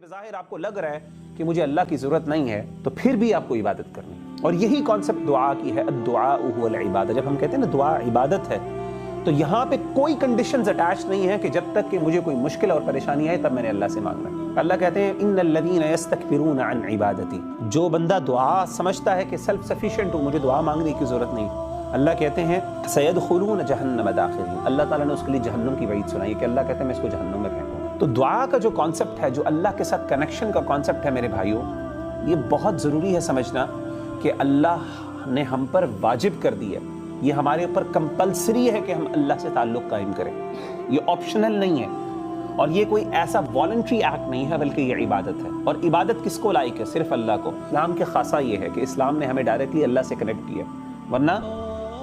بظاہر آپ کو لگ رہا ہے کہ مجھے اللہ کی ضرورت نہیں ہے تو پھر بھی آپ کو عبادت کرنی ہے، اور یہی کانسیپٹ دعا کی ہے، الدعاء هو العبادہ۔ جب ہم کہتے ہیں نا دعا عبادت ہے تو یہاں پہ کوئی کنڈیشنز اٹیچ نہیں ہے کہ جب تک کہ مجھے کوئی مشکل اور پریشانی آئے تب میں نے اللہ سے مانگنا ہے۔ اللہ کہتے ہیں ان الذین یستکبرون عن عبادتی، جو بندہ دعا سمجھتا ہے کہ سیلف سفیشینٹ ہوں، مجھے دعا مانگنے کی ضرورت نہیں، اللہ کہتے ہیں سیدخلون جہنم داخرین، اللہ تعالیٰ نے اس کے لیے جہنم کی وعید سنائی کہ اللہ کہتے ہیں میں اس کو جہنم میں پھینکوں گا۔ تو دعا کا جو کانسیپٹ ہے، جو اللہ کے ساتھ کنیکشن کا کانسیپٹ ہے میرے بھائیوں، یہ بہت ضروری ہے سمجھنا کہ اللہ نے ہم پر واجب کر دی ہے، یہ ہمارے اوپر کمپلسری ہے کہ ہم اللہ سے تعلق قائم کریں، یہ آپشنل نہیں ہے، اور یہ کوئی ایسا والنٹری ایکٹ نہیں ہے بلکہ یہ عبادت ہے۔ اور عبادت کس کو لائق ہے؟ صرف اللہ کو۔ اسلام کے خاصہ یہ ہے کہ اسلام نے ہمیں ڈائریکٹلی اللہ سے کنیکٹ کیا، ورنہ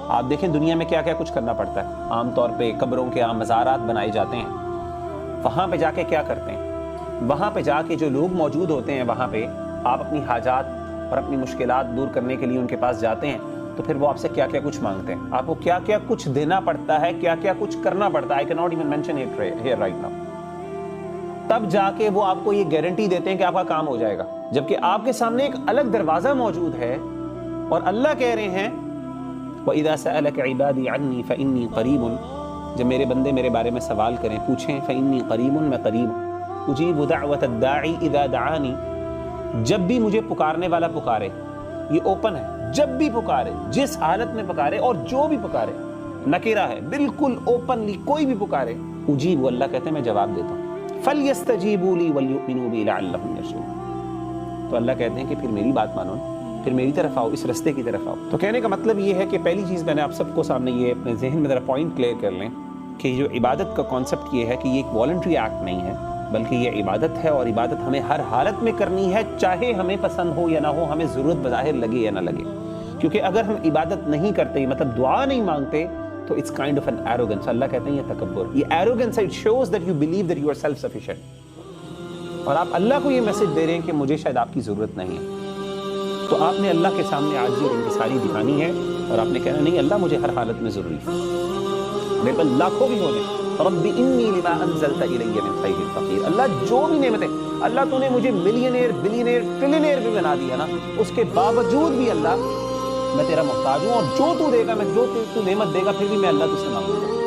آپ دیکھیں دنیا میں کیا کیا کچھ کرنا پڑتا ہے۔ عام طور پہ قبروں کے عام مزارات بنائے جاتے ہیں، وہاں پہ جا کے کیا کرتے ہیں؟ وہاں پہ جا کے جو لوگ موجود ہوتے ہیں وہاں پہ آپ اپنی حاجات اور اپنی مشکلات دور کرنے کے لیے ان کے پاس جاتے ہیں، تو پھر وہ آپ سے کیا کیا کچھ مانگتے ہیں، آپ کو کیا کیا کچھ دینا پڑتا ہے، کیا کیا کچھ کرنا پڑتا ہے۔ I cannot even mention it here right now۔ تب جا کے وہ آپ کو یہ گارنٹی دیتے ہیں کہ آپ کا کام ہو جائے گا، جبکہ آپ کے سامنے ایک الگ دروازہ موجود ہے، اور اللہ کہہ رہے ہیں وَإِذَا سَأَلَكَ عِبَادِي عَنِّي فَإِنِّي قَرِيبٌ، جب میرے بندے میرے بارے میں سوال کریں، پوچھیں، فَإِنِّي قَرِيبٌ، میں قریب ہوں، أُجِيبُ دَعْوَةَ الدَّاعِ إِذَا دَعَانِي، جب بھی مجھے پکارنے والا پکارے، یہ اوپن ہے، جب بھی پکارے، جس حالت میں پکارے اور جو بھی پکارے، نکرہ ہے، بالکل اوپنلی کوئی بھی پکارے، اجیب، اللہ کہتے ہیں میں جواب دیتا ہوں، فَلْيَسْتَجِيبُوا لِي وَلْيُؤْمِنُوا بِي لَعَلَّهُمْ يَرْشُدُونَ، تو اللہ کہتے ہیں کہ پھر میری بات مانو، پھر میری طرف آؤ، اس رستے کی طرف آؤ۔ تو کہنے کا مطلب یہ ہے کہ پہلی چیز میں نے آپ سب کو سامنے یہ اپنے ذہن میں ذرا پوائنٹ کلیئر کر لیں کہ جو عبادت کا کانسیپٹ یہ ہے کہ یہ ایک والنٹری ایکٹ نہیں ہے بلکہ یہ عبادت ہے، اور عبادت ہمیں ہر حالت میں کرنی ہے، چاہے ہمیں پسند ہو یا نہ ہو، ہمیں ضرورت بظاہر لگے یا نہ لگے، کیونکہ اگر ہم عبادت نہیں کرتے، مطلب دعا نہیں مانگتے، تو it's kind of an arrogance. اللہ کہتے ہیں یہ تکبر، یہ ایروگنس ہے، it shows that you believe that you are self sufficient, اور آپ اللہ کو یہ میسج دے رہے ہیں کہ مجھے شاید آپ کی ضرورت نہیں ہے۔ تو آپ نے اللہ کے سامنے عاجزی اور انکساری دکھانی ہے، اور آپ نے کہنا نہیں اللہ مجھے ہر حالت میں ضروری ہے، میرے پاس لاکھوں بھی ہو جائیں، رب انی لما انزلت الی من خیر فقیر، اللہ جو بھی نعمتیں، اللہ تو نے مجھے ملینئر بلینئر ٹریلینئر بھی بنا دیا نا، اس کے باوجود بھی اللہ میں تیرا محتاج ہوں، اور جو تو دے گا، میں جو تو نعمت دے گا پھر بھی میں اللہ تجھ سے مانگوں گا۔